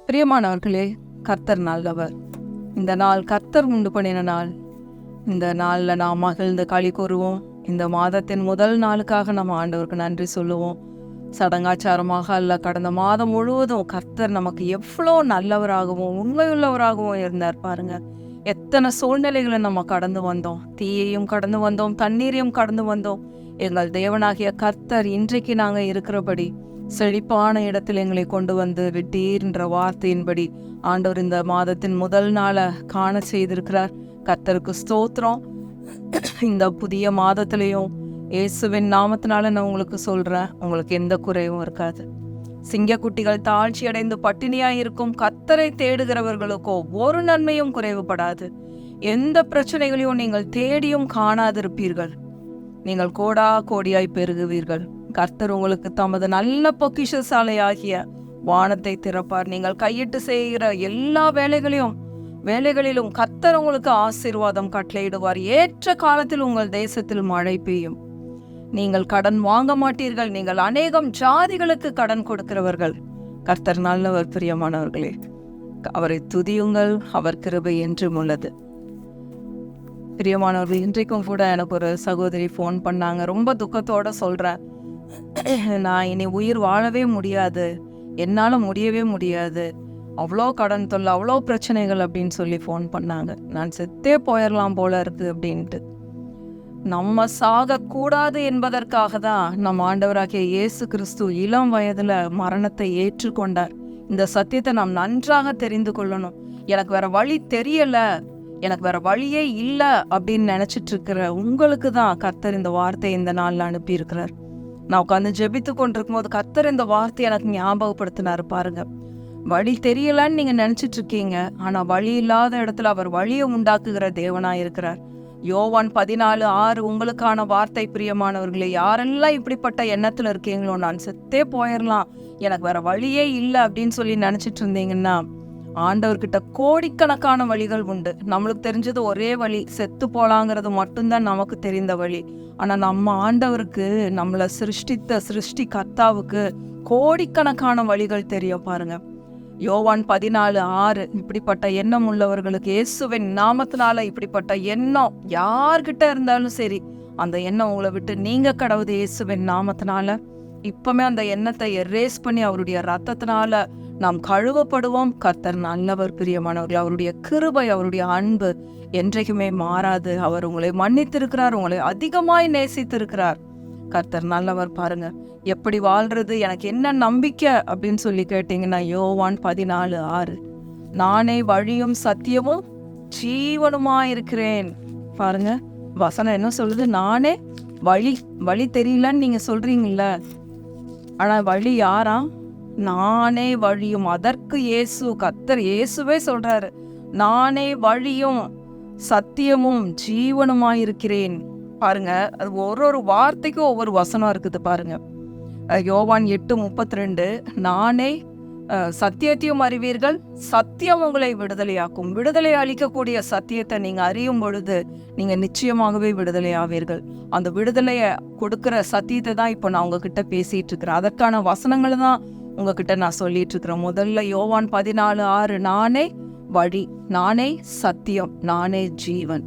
பிரியமானவர்களே, கர்த்தர் நல்லவர். இந்த நாள் கர்த்தர் உண்டு பண்ணின நாள். இந்த நாளில் நாம் மகிழ்ந்து களி கூறுவோம். இந்த மாதத்தின் முதல் நாளுக்காக நம்ம ஆண்டவருக்கு நன்றி சொல்லுவோம். சடங்காச்சாரமாக அல்ல, கடந்த மாதம் முழுவதும் கர்த்தர் நமக்கு எவ்வளோ நல்லவராகவும் உண்மையுள்ளவராகவும் இருந்தார் பாருங்க. எத்தனை சூழ்நிலைகளை நம்ம கடந்து வந்தோம். தீயையும் கடந்து வந்தோம், தண்ணீரையும் கடந்து வந்தோம். எங்கள் தேவனாகிய கர்த்தர் இன்றைக்கு நாங்கள் இருக்கிறபடி செழிப்பான இடத்தில் எங்களை கொண்டு வந்து விட்டீர்ன்ற வார்த்தையின்படி ஆண்டவர் இந்த மாதத்தின் முதல் நாளை காண செய்திருக்கிறார். கர்த்தருக்கு ஸ்தோத்திரம். இந்த புதிய மாதத்திலையும் இயேசுவின் நாமத்தினால நான் உங்களுக்கு சொல்றேன், உங்களுக்கு எந்த குறைவும் இருக்காது. சிங்கக்குட்டிகள் தாழ்ச்சி அடைந்து பட்டினியாய் இருக்கும் கர்த்தரை தேடுகிறவர்களுக்கோ ஒரு நன்மையும் குறைவுபடாது. எந்த பிரச்சனைகளையும் நீங்கள் தேடியும் காணாதிருப்பீர்கள். நீங்கள் கோடா கோடியாய் பெருகுவீர்கள். கர்த்தர் உங்களுக்கு தமது நல்ல பொக்கிஷசாலையாகிய வானத்தை திறப்பார். நீங்கள் கையிட்டு செய்கிற எல்லா வேலைகளிலும் கர்த்தர் உங்களுக்கு ஆசீர்வாதம் கட்டளையிடுவார். ஏற்ற காலத்தில் உங்கள் தேசத்தில் மழை பெய்யும். நீங்கள் கடன் வாங்க மாட்டீர்கள். நீங்கள் அநேகம் ஜாதிகளுக்கு கடன் கொடுக்கிறவர்கள். கர்த்தர் நல்லவர். பிரியமானவர்களே, அவரை துதியுங்கள், அவர் கிருபை என்றும் உள்ளது. பிரியமானவர்கள், இன்றைக்கும் கூட எனக்கு ஒரு சகோதரி ஃபோன் பண்ணாங்க. ரொம்ப துக்கத்தோட சொல்கிறேன், நான் இனி உயிர் வாழவே முடியாது, என்னால் முடியவே முடியாது, அவ்வளோ கடன் தொல்லை, அவ்வளோ பிரச்சனைகள் அப்படின்னு சொல்லி ஃபோன் பண்ணாங்க. நான் செத்தே போயிடலாம் போல இருக்குது அப்படின்ட்டு. நம்ம சாகக்கூடாது என்பதற்காக தான் நம் ஆண்டவராகிய இயேசு கிறிஸ்து இளம் வயதில் மரணத்தை ஏற்றுக்கொண்டார். இந்த சத்தியத்தை நாம் நன்றாக தெரிந்து கொள்ளணும். எனக்கு வேற வழி தெரியலை, எனக்கு வேற வழியே இல்லை அப்படின்னு நினச்சிட்டு இருக்கிற உங்களுக்கு தான் கர்த்தர் இந்த வார்த்தையை இந்த நாளில் அனுப்பியிருக்கிறார். நான் உட்காந்து ஜெபித்து கொண்டிருக்கும் போது கர்த்தர் இந்த வார்த்தையை எனக்கு ஞாபகப்படுத்தினார் பாருங்க. வழி தெரியலன்னு நீங்க நினைச்சிட்டு இருக்கீங்க, ஆனா வழி இல்லாத இடத்துல அவர் வழியை உண்டாக்குகிற தேவனாய் இருக்கிறார். யோவான் 14:6 உங்களுக்கான வார்த்தை. பிரியமானவர்களே, யாரெல்லாம் இப்படிப்பட்ட எண்ணத்துல இருக்கீங்களோ, நான் செத்தே போயிடலாம், எனக்கு வேற வழியே இல்லை அப்படின்னு சொல்லி நினைச்சிட்டு இருந்தீங்கன்னா, ஆண்டவர்கிட்ட கோடிக்கணக்கான வழிகள் உண்டு. நம்மளுக்கு தெரிஞ்சது ஒரே வழி, செத்து போலாங்கிறது மட்டும்தான் நமக்கு தெரிந்த வழி. ஆனா நம்ம ஆண்டவருக்கு, நம்மளை சிருஷ்டித்த சிருஷ்டி கர்த்தாவுக்கு கோடிக்கணக்கான வழிகள் தெரியும் பாருங்க. யோவான் 14:6 இப்படிப்பட்ட எண்ணம் உள்ளவர்களுக்கு இயேசுவின் நாமத்தினால இப்படிப்பட்ட எண்ணம் யார்கிட்ட இருந்தாலும் சரி, அந்த எண்ணம் உங்களை விட்டு நீங்க கடவுது இயேசுவின் நாமத்தினால. இப்பவுமே அந்த எண்ணத்தை எரேஸ் பண்ணி அவருடைய ரத்தத்தினால நாம் கழுவப்படுவோம். கர்த்தர் நல்லவர். பிரியமானவர்கள், அவருடைய கிருபை, அவருடைய அன்பு என்றைக்குமே மாறாது. அவர் உங்களை மன்னித்திருக்கிறார், உங்களை அதிகமாய் நேசித்திருக்கிறார். கர்த்தர் நல்லவர். பாருங்க, எப்படி வாழ்றது, எனக்கு என்ன நம்பிக்கை அப்படின்னு சொல்லி கேட்டீங்கன்னா, யோவான் 14:6 நானே வழியும் சத்தியமும் ஜீவனுமாயிருக்கிறேன். பாருங்க, வசனம் என்ன சொல்லுது? நானே வழி தெரியலன்னு நீங்க சொல்றீங்கல்ல, ஆனா வழி யாரா? நானே வழியும். அதற்கு இயேசு, கர்த்தர் இயேசுவே சொல்றாரு, நானே வழியும் சத்தியமும் ஜீவனுமாயிருக்கிறேன். பாருங்க, அது ஒரு வார்த்தைக்கும் ஒவ்வொரு வசனம் இருக்குது பாருங்க. யோவான் 8:32 நானே சத்தியத்தையும் அறிவீர்கள், சத்தியம் உங்களை விடுதலையாக்கும். விடுதலை அளிக்கக்கூடிய சத்தியத்தை நீங்க அறியும் பொழுது நீங்க நிச்சயமாகவே விடுதலை ஆவீர்கள். அந்த விடுதலையை கொடுக்கிற சத்தியத்தை தான் இப்போ நான் உங்ககிட்ட பேசிட்டு இருக்கிறேன். அதற்கான வசனங்களை தான் உங்ககிட்ட நான் சொல்லிட்டு இருக்கிறேன். முதல்ல யோவான் 14:6 நானே வழி, நானே சத்தியம், நானே ஜீவன்.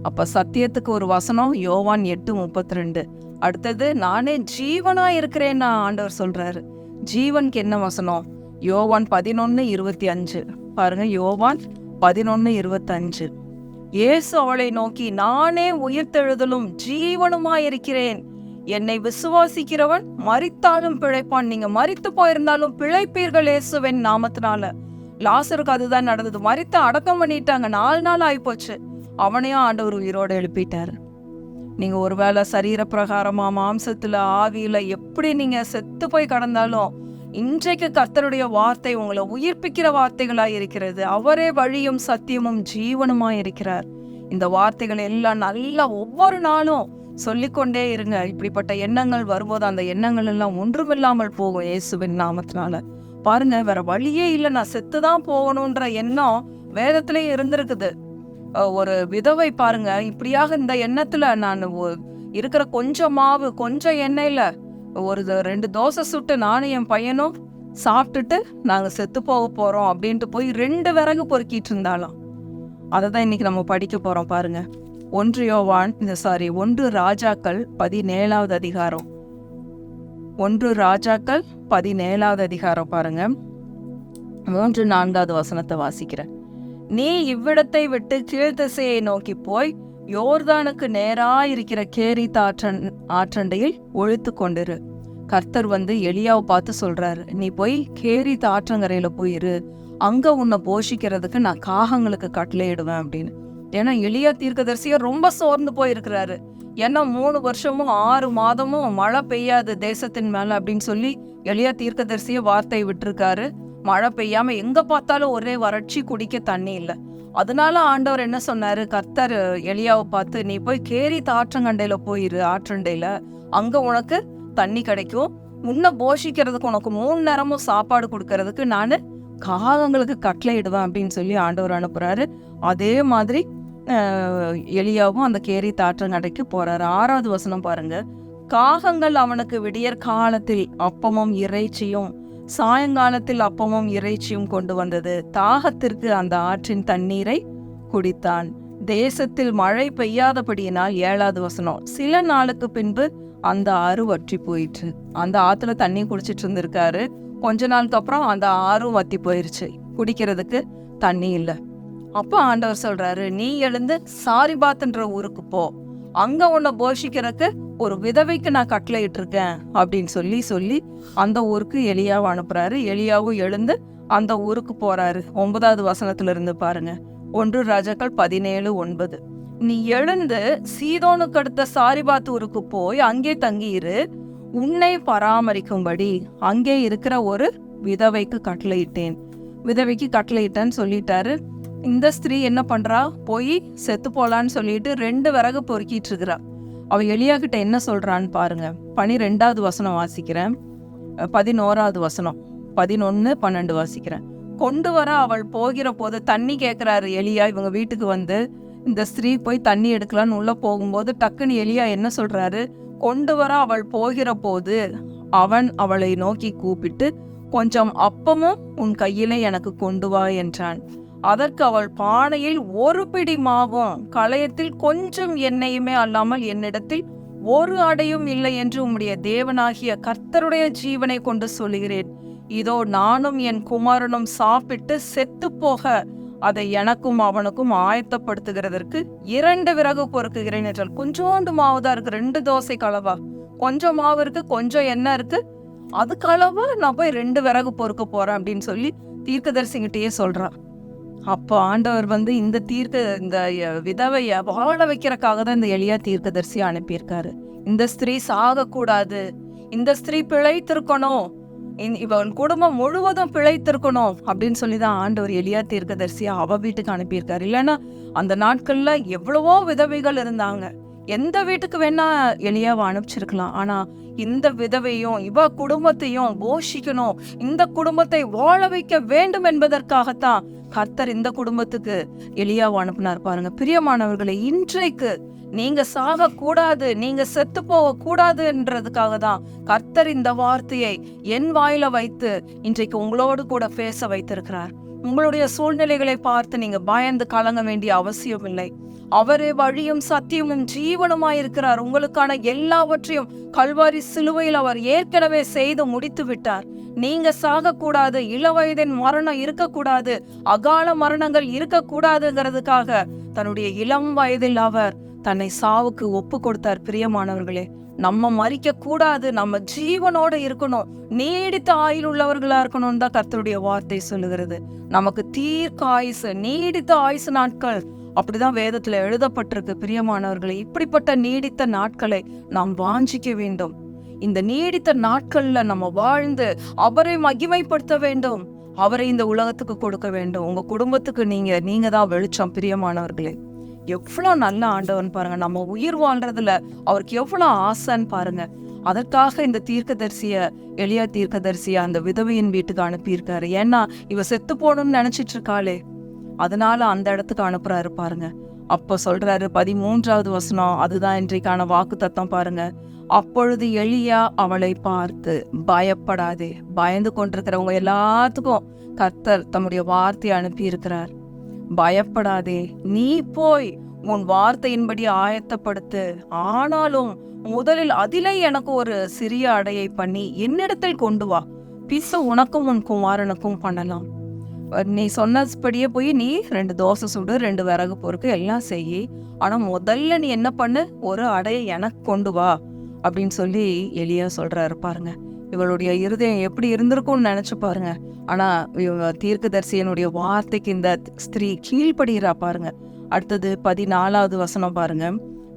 அப்ப சத்தியத்துக்கு ஒரு வசனம் யோவான் 8:32. அடுத்தது நானே ஜீவனா இருக்கிறேன்னு ஆண்டவர் சொல்றாரு. ஜீவனுக்கு என்ன வசனம்? யோவான் 11:25. பாருங்க, யோவான் 11:25. இயேசு அவளை நோக்கி, நானே உயிர்த்தெழுதலும் ஜீவனுமாயிருக்கிறேன், என்னை விசுவாசிக்கிறவன் மரித்தாலும் பிழைப்பான். நீங்க மரித்து போயிருந்தாலும் பிழைப்பீர்கள் இயேசுவின் நாமத்தினால. லாசருக்கு அதுதான் நடந்தது. மரித்து அடக்கம் பண்ணிட்டாங்க, 4 நாள் ஆயிப்போச்சு. அவனையும் ஆண்டவர் உயிரோடு எழுப்பிட்டாரு. நீங்க ஒருவேளை சரீர பிரகாரமா, மாம்சத்துல, ஆவியில எப்படி நீங்க செத்து போய் கடந்தாலும், இன்றைக்கு கர்த்தருடைய வார்த்தை உங்களை உயிர்ப்பிக்கிற வார்த்தைகளாய் இருக்கிறது. அவரே வழியும் சத்தியமும் ஜீவனுமாய் இருக்கிறார். இந்த வார்த்தைகள் எல்லாம் நல்லா ஒவ்வொரு நாளும் சொல்லிக்கொண்டே இருங்க. இப்படிப்பட்ட எண்ணங்கள் வரும்போது அந்த எண்ணங்கள் எல்லாம் ஒன்றுமில்லாமல் போகும் இயேசுவின் நாமத்தினால. பாருங்க, வேற வழியே இல்லை, நான் செத்துதான் போகணுன்ற எண்ணம் வேதத்திலேயே இருந்திருக்குது. ஒரு விதவை பாருங்க, இப்படியாக இந்த எண்ணத்துல நான் இருக்கிற கொஞ்சம் மாவு, கொஞ்சம் எண்ணெயில ஒரு 2 தோசை சுட்டு நானும் என் பையனும் சாப்பிட்டுட்டு நாங்கள் செத்து போக போகிறோம் அப்படின்ட்டு போய் 2 விறகு பொறுக்கிட்டு இருந்தாலும். அதை தான் இன்னைக்கு நம்ம படிக்க போகிறோம் பாருங்க. 1 ராஜாக்கள் 17வது அதிகாரம். 1 ராஜாக்கள் 17வது அதிகாரம் பாருங்க. 3-4வது வசனத்தை வாசிக்கிறேன். நீ இவ்விடத்தை விட்டு கீழ்த்திசையை நோக்கி போய் யோர்தானுக்கு நேராயிருக்கிற கேரித் ஆற்றண்டையில் ஒழித்து கொண்டிரு. கர்த்தர் எலியாவை பார்த்து சொல்றாரு, நீ போய் கேரித் ஆற்றங்கரையில போயிரு, அங்க உன்னை போஷிக்கிறதுக்கு நான் காகங்களுக்கு கட்டளையிடுவேன் அப்படின்னு. ஏன்னா எலியா தீர்க்கதரிசியா ரொம்ப சோர்ந்து போயிருக்கிறாரு. ஏன்னா 3 வருஷமும் 6 மாதமும் மழை பெய்யாது தேசத்தின் மேல அப்படின்னு சொல்லி எலியா தீர்க்கதரிசிய வார்த்தை விட்டுருக்காரு. மழை பெய்யாம எங்க பார்த்தாலும் ஒரே வறட்சி, குடிக்க தண்ணி இல்லை. அதனால ஆண்டவர் என்ன சொன்னாரு, கர்த்தர் எலியாவை பார்த்து, நீ போய் கேரித் ஆற்றங்கண்டையில போயிரு, ஆற்றண்டையில அங்க உனக்கு தண்ணி கிடைக்கும், உன்னை போஷிக்கிறதுக்கு உனக்கு 3 நேரமும் சாப்பாடு கொடுக்கறதுக்கு நான் காகங்களுக்கு கட்டளையிடுவேன் அப்படின்னு சொல்லி ஆண்டவர் அனுப்புறாரு. அதே மாதிரி எலியாவும் அந்த கேரித் ஆற்றங்கடைக்கு போறாரு. 6வது வசனம் பாருங்க. காகங்கள் அவனுக்கு விடியற் காலத்தில் அப்பமும் இறைச்சியும் சாயங்காலத்தில் அப்பமும் இறைச்சியும் கொண்டு வந்தது. தாகத்திற்கு அந்த ஆற்றின் தண்ணீரை குடித்தான். தேசத்தில் மழை பெய்யாதபடியினால் 7வது வசனம். சில நாளுக்கு பின்பு அந்த ஆறு வற்றி போயிற்று. அந்த ஆத்துல தண்ணி குடிச்சிட்டு இருந்திருக்காரு. கொஞ்ச நாளுக்கு அப்புறம் அந்த ஆறும் வத்தி போயிருச்சு, குடிக்கிறதுக்கு தண்ணி இல்லை. அப்ப ஆண்டவர் சொல்றாரு, நீ எழுந்து சாரிபாத்ன்ற ஊருக்கு போ, அங்க உன்னை போஷிக்கிறதுக்கு ஒரு விதவைக்கு நான் கட்டளையிட்டு இருக்கேன் அப்படின்னு சொல்லி அந்த ஊருக்கு எலியாவை அனுப்புறாரு. எலியாவும் எழுந்து அந்த ஊருக்கு போறாரு. 9வது வசனத்துல இருந்து பாருங்க. 1 ராஜாக்கள் 17:9. நீ எழுந்து சீதோனுக்கு அடுத்த சாரிபாத் ஊருக்கு போய் அங்கே தங்கியிரு, உன்னை பராமரிக்கும்படி அங்கே இருக்கிற ஒரு விதவைக்கு கட்டளையிட்டேன். விதவைக்கு கட்டளையிட்டேன்னு சொல்லிட்டாரு. இந்த ஸ்திரீ என்ன பண்றா, போய் செத்து போலான்னு சொல்லிட்டு 2 விறகு பொறுக்கிட்டு இருக்கிறா. அவ எலியா கிட்ட என்ன சொல்றான்னு பாருங்க. 12வது வசனம் வாசிக்கிறேன். 11வது வசனம், 11, 12 வாசிக்கிறேன். கொண்டு வர அவள் போகிற போது தண்ணி கேட்கிறாரு எலியா. இவங்க வீட்டுக்கு இந்த ஸ்திரீ போய் தண்ணி எடுக்கலான்னு உள்ள போகும்போது டக்குன்னு எலியா என்ன சொல்றாரு, கொண்டு வர அவள் போகிற போது அவன் அவளை நோக்கி கூப்பிட்டு, கொஞ்சம் அப்பமும் உன் கையிலே எனக்கு கொண்டு வா என்றான். அதற்கு அவள், பானையில் 1 பிடி மாவும் களையத்தில் கொஞ்சம் எண்ணெயுமே அல்லாமல் என்னிடத்தில் 1 அடையும் இல்லை என்று உம்முடைய தேவனாகிய கர்த்தருடைய ஜீவனை கொண்டு சொல்லுகிறேன். இதோ நானும் என் குமாரனும் சாப்பிட்டு செத்து போக அதை எனக்கும் அவனுக்கும் ஆயத்தப்படுத்துகிறதற்கு 2 விறகு பொறுக்குகிறேன் என்றால். கொஞ்சோண்டு மாவு தான் இருக்கு, 2 தோசை கலவா, கொஞ்சம் மாவு இருக்கு, கொஞ்சம் எண்ணெய் இருக்கு, அதுக்கு அளவா நான் போய் 2 விறகு பொறுக்க போறேன் அப்படின்னு சொல்லி தீர்க்கதரிசிங்கிட்டயே சொல்றான். அப்போ ஆண்டவர் இந்த விதவைய வாழ வைக்கிறக்காக தான் இந்த எலியா தீர்க்கதரிசி அனுப்பியிருக்காரு. இந்த ஸ்திரீ சாகக்கூடாது, இந்த ஸ்திரீ பிழைத்திருக்கணும், இவன் குடும்பம் முழுவதும் பிழைத்திருக்கணும் அப்படின்னு சொல்லிதான் ஆண்டவர் எலியா தீர்க்கதரிசியா அவ வீட்டுக்கு அனுப்பியிருக்காரு. இல்லைன்னா அந்த நாட்கள்ல எவ்வளவோ விதவைகள் இருந்தாங்க, எந்த வீட்டுக்கு வேணா எலியாவை அனுப்பிச்சிருக்கலாம். ஆனா இந்த விதவையும் இவ குடும்பத்தையும் போஷிக்கணும், இந்த குடும்பத்தை வாழ வைக்க வேண்டும் என்பதற்காகத்தான் கர்த்தர் இந்த குடும்பத்துக்கு எலியாவை அனுப்பினார். பாருங்க பிரியமானவர்களை, இன்றைக்கு நீங்க சாக கூடாது, நீங்க செத்து போக கூடாதுன்றதுக்காக தான் கர்த்தர் இந்த வார்த்தையை என் வாயில வைத்து இன்றைக்கு உங்களோடு கூட பேச வைத்திருக்கிறார். உங்களுடைய சூழ்நிலைகளை பார்த்து நீங்க பயந்து கலங்க வேண்டிய அவசியம் இல்லை. அவரே வழியும் சத்தியமும் ஜீவனுமாயிருக்கிறார். உங்களுக்கான எல்லாவற்றையும் கல்வாரி சிலுவையில் அவர் ஏற்கனவே செய்து முடித்து விட்டார். நீங்க சாகக்கூடாது, இளவயதின் மரணம் இருக்கக்கூடாது, அகால மரணங்கள் இருக்கக்கூடாதுங்கிறதுக்காக தன்னுடைய இளம் வயதில் அவர் தன்னை சாவுக்கு ஒப்பு கொடுத்தார். பிரியமானவர்களே, நம்ம மரிக்க கூடாது, நம்ம ஜீவனோட இருக்கணும், நீடித்த ஆயுள் உள்ளவர்களா இருக்கணும் தான் கர்த்தருடைய வார்த்தை சொல்லுகிறது. நமக்கு தீர்க்க ஆயுசு, நீடித்த ஆயுசு நாட்கள் அப்படிதான் வேதத்துல எழுதப்பட்டிருக்கு. பிரியமானவர்களே, இப்படிப்பட்ட நீடித்த நாட்களை நாம் வாஞ்சிக்க வேண்டும். இந்த நீடித்த நாட்கள்ல நம்ம வாழ்ந்து அவரை மகிமைப்படுத்த வேண்டும், அவரை இந்த உலகத்துக்கு கொடுக்க வேண்டும். உங்க குடும்பத்துக்கு நீங்க தான் வெளிச்சம். பிரியமானவர்களே, எவ்வளவு நல்ல ஆண்டவன் பாருங்க. நம்ம உயிர் வாழ்றதுல அவருக்கு எவ்வளவு ஆசைன்னு பாருங்க. அதற்காக இந்த எலியா தீர்க்கதரிசிய அந்த விதவையின் வீட்டுக்கு அனுப்பியிருக்காரு. ஏன்னா இவ செத்து போகணும்னு நினைச்சிட்டு இருக்காளே, அதனால அந்த இடத்துக்கு அனுப்புறாரு பாருங்க. அப்போ சொல்றாரு 13வது வசனம், அதுதான் இன்றைக்கான வாக்குத்தத்தம் பாருங்க. அப்பொழுது எலியா அவளை பார்த்து, பயப்படாதே. பயந்து கொண்டிருக்கிறவங்க எல்லாத்துக்கும் கர்த்தர் தம்முடைய வார்த்தையை அனுப்பி இருக்கிறார். பயப்படாதே, நீ போய் உன் வார்த்தையின்படி ஆயத்தப்படுத்து. ஆனாலும் முதலில் அதிலே எனக்கு ஒரு சிறிய அடையை பண்ணி என்னிடத்தில் கொண்டு வா. பிசு உனக்கும் உன் குமாரனுக்கும் பண்ணலாம். நீ சொன்னபடியே போய் நீ 2 தோசை சுடு, 2 விறகு பொறுக்கு, எல்லாம் செய்யி. ஆனா முதல்ல நீ என்ன பண்ணு, ஒரு அடையை எனக்கு கொண்டு வா அப்படின்னு சொல்லி எலியா சொல்றாரு பாருங்க. இவளுடைய இருதயம் எப்படி இருந்திருக்கும்னு நினைச்சு பாருங்க. ஆனா இவங்க தீர்க்கதரிசியனுடைய வார்த்தைக்கு இந்த ஸ்திரீ கீழ்ப்படுகிறா பாருங்க. அடுத்தது 14வது வசனம் பாருங்க.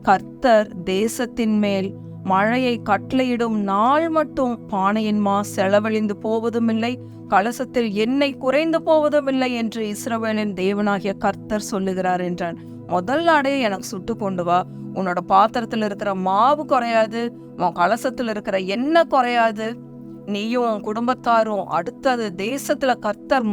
கர்த்தர் தேசத்தின் மேல் மழையை கட்டளையிடும் நாள் மட்டும் பானையின் மா செலவழிந்து போவதும் இல்லை, கலசத்தில் எண்ணெய் குறைந்து போவதும் இல்லை என்று இஸ்ரவேலின் தேவனாகிய கர்த்தர் சொல்லுகிறார் என்றான். முதல் அடையை எனக்கு சுட்டு கொண்டு வா. உன்னோட பாத்திரத்துல இருக்கிற மாவு குறையாது, உன் கலசத்துல இருக்கிற எண்ணெய் குறையாது. நீயும் உன் குடும்பத்தாரும் அடுத்தது தேசத்துல கர்த்தர்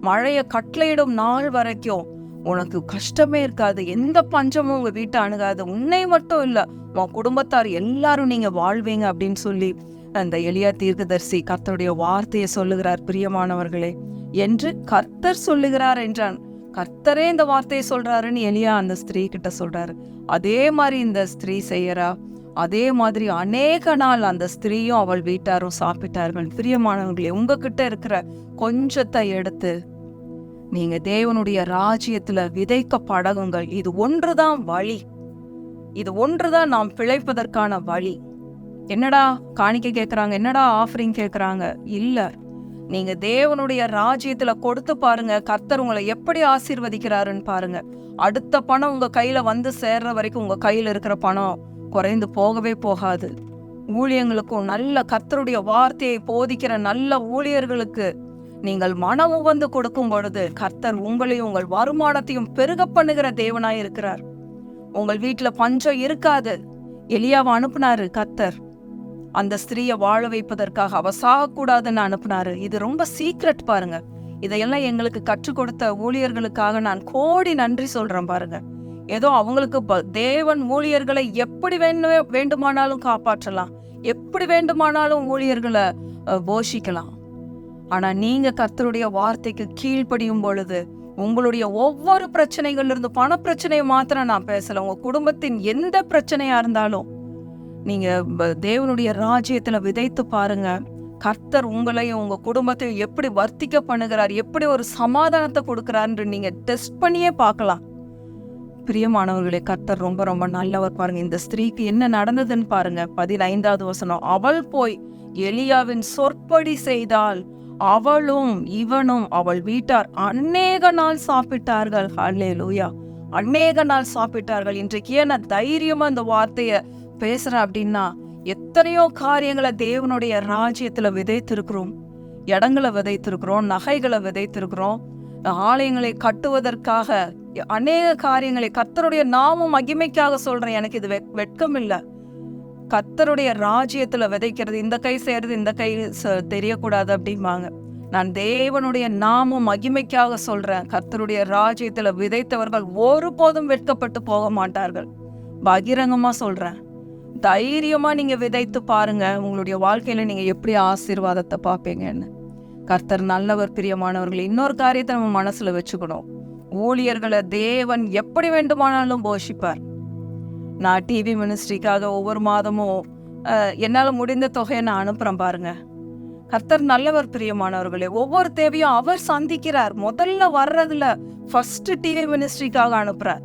மழையை கட்டளையிடும் நாள் வரைக்கும் உனக்கு கஷ்டமே இருக்காது, எந்த பஞ்சமும் உங்க வீட்டை அணுகாது. உன்னை மட்டும் இல்ல, உன் குடும்பத்தார் எல்லாரும் நீங்க வாழ்வீங்க அப்படின்னு சொல்லி அந்த எலியா தீர்க்கதரிசி கர்த்தருடைய வார்த்தையை சொல்லுகிறார். பிரியமானவர்களே, என்று கர்த்தர் சொல்லுகிறார் என்றான். கர்த்தரே இந்த வார்த்தையை சொல்றாருன்னு எலியா அந்த ஸ்திரீ கிட்ட சொல்றாரு. அதே மாதிரி இந்த ஸ்திரீ செய்யறா. அதே மாதிரி அநேக நாள் அந்த ஸ்திரீயும் அவள் வீட்டாரும் சாப்பிட்டார்கள். பிரியமானவர்களே, உங்ககிட்ட இருக்கிற கொஞ்சத்தை எடுத்து நீங்க தேவனுடைய ராஜ்யத்துல விதைக்க பழகுங்கள். இது ஒன்றுதான் வழி, இது ஒன்றுதான் நாம் பிழைப்பதற்கான வழி. என்னடா காணிக்கை கேட்கறாங்க, என்னடா ஆஃபரிங் கேட்கறாங்க, இல்ல. நீங்க தேவனுடைய ராஜ்யத்துல கொடுத்து பாருங்க, கர்த்தர் உங்களை எப்படி ஆசீர்வதிக்கிறாருன்னு பாருங்க. அடுத்த பணம் உங்க கையில வந்து சேர்ற வரைக்கும் உங்க கையில இருக்கிற பணம் குறைந்து போகவே போகாது. ஊழியங்களுக்கும் நல்ல கர்த்தருடைய வார்த்தையை போதிக்கிற நல்ல ஊழியர்களுக்கு நீங்கள் மனமும் வந்து கொடுக்கும் பொழுது கர்த்தர் உங்களையும் உங்கள் வருமானத்தையும் பெருக பண்ணுகிற தேவனாய் இருக்கிறார். உங்கள் வீட்டுல பஞ்சம் இருக்காது. எலியாவை அனுப்புனாரு கர்த்தர் அந்த ஸ்திரீயை வாழ வைப்பதற்காக. அவ சாகக்கூடாதுன்னு அனுப்புனாரு. இது ரொம்ப சீக்ரெட் பாருங்க. இதையெல்லாம் எங்களுக்கு கற்றுக் கொடுத்த ஊழியர்களுக்காக நான் கோடி நன்றி சொல்றேன் பாருங்க. ஏதோ அவங்களுக்கு தேவன் ஊழியர்களை எப்படி வேண்டுமானாலும் காப்பாற்றலாம், எப்படி வேண்டுமானாலும் ஊழியர்களை போஷிக்கலாம். ஆனா நீங்க கர்த்தருடைய வார்த்தைக்கு கீழ்ப்படியும் பொழுது உங்களுடைய ஒவ்வொரு பிரச்சனைகள்ல இருந்து, பண பிரச்சனையை மாத்திரம் நான் பேசல, உங்க குடும்பத்தின் எந்த பிரச்சனையா இருந்தாலும் நீங்க தேவனுடைய ராஜ்யத்துல விதைத்து பாருங்க. கர்த்தர் உங்களையும் உங்க குடும்பத்தையும் எப்படி வர்த்திக்க பண்ணுகிறார், எப்படி ஒரு சமாதானத்தை கொடுக்கிறார் நீங்க டெஸ்ட் பண்ணியே பார்க்கலாம். பிரியமானவர்களே, கர்த்தர் ரொம்ப ரொம்ப நல்லவர் பாருங்க. இந்த ஸ்திரீக்கு என்ன நடந்ததுன்னு பாருங்க. 15வது வசனம். அவள் போய் எலியாவின் சொற்படி செய்தால் அவளும் இவனும் அவள் வீட்டார் அநேக நாள் சாப்பிட்டார்கள். ஹல்லேலூயா, அநேக நாள் சாப்பிட்டார்கள். இன்றைக்கு ஏன் நான் தைரியமா இந்த வார்த்தைய பேசுறேன் அப்படின்னா, எத்தனையோ காரியங்களை தேவனுடைய ராஜ்யத்துல விதைத்திருக்கிறோம். இடங்களை விதைத்திருக்கிறோம், நகைகளை விதைத்திருக்கிறோம், ஆலயங்களை கட்டுவதற்காக அநேக காரியங்களை கர்த்தருடைய நாம மகிமைக்காக சொல்றேன். எனக்கு இது வெட்கம் இல்லை. கர்த்தருடைய ராஜ்யத்துல விதைக்கிறது, இந்த கை செய்யறது இந்த கை தெரியக்கூடாது அப்படிம்பாங்க. நான் தேவனுடைய நாம மகிமைக்காக சொல்றேன். கர்த்தருடைய ராஜ்யத்துல விதைத்தவர்கள் ஒருபோதும் வெட்கப்பட்டு போக மாட்டார்கள். பகிரங்கமா சொல்றேன். தைரியமா நீங்க விதைத்து பாருங்க, உங்களுடைய வாழ்க்கையில நீங்க எப்படி ஆசீர்வாதத்தை பார்ப்பீங்கன்னு. கர்த்தர் நல்லவர். பிரியமானவர்கள், இன்னொரு காரியத்தை நம்ம மனசுல வச்சுக்கணும். ஊழியர்களை தேவன் எப்படி வேண்டுமானாலும் போஷிப்பார். நான் டிவி மினிஸ்ட்ரிக்காக ஒவ்வொரு மாதமும் என்னால முடிந்த தொகையை நான் அனுப்புறேன் பாருங்க. கர்த்தர் நல்லவர். பிரியமானவர்களே, ஒவ்வொரு தேவையும் அவர் சந்திக்கிறார். முதல்ல வர்றதுல ஃபர்ஸ்ட் டிவி மினிஸ்ட்ரிக்காக அனுப்புறார்.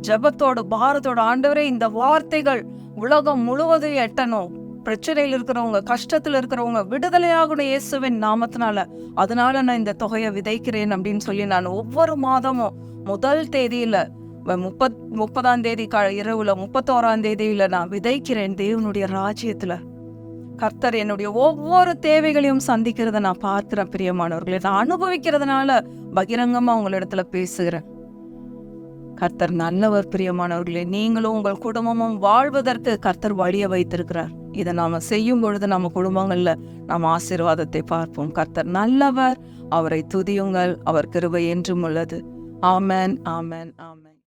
ஜெபத்தோடு பாரத்தோட, ஆண்டவரே இந்த வார்த்தைகள் உலகம் முழுவதும் எட்டணும். பிரச்சனையில் இருக்கிறவங்க, கஷ்டத்துல இருக்கிறவங்க விடுதலையாகணும் இயேசுவின் நாமத்தினால. அதனால நான் இந்த தொகையை விதைக்கிறேன் அப்படின்னு சொல்லி நான் ஒவ்வொரு மாதமும் முதல் தேதியில 30ஆம் தேதி இரவுல 31ஆம் தேதியில நான் விதைக்கிறேன் தேவனுடைய ராஜ்யத்துல. கர்த்தர் என்னுடைய ஒவ்வொரு தேவைகளையும் சந்திக்கிறத நான் பார்க்கிறேன். பிரியமானவர்களே, நான் அனுபவிக்கிறதுனால பகிரங்கமா உங்களிடத்துல பேசுகிறேன். கர்த்தர் நல்லவர். பிரியமானவர்களே, நீங்களும் உங்கள் குடும்பமும் வாழ்வதற்கு கர்த்தர் வழிய வைத்திருக்கிறார். இதை நாம செய்யும் பொழுது நம்ம குடும்பங்கள்ல நாம் ஆசீர்வாதத்தை பார்ப்போம். கர்த்தர் நல்லவர். அவரை துதியுங்கள். அவர் கிருபை என்றும் உள்ளது. ஆமென், ஆமென், ஆமென்.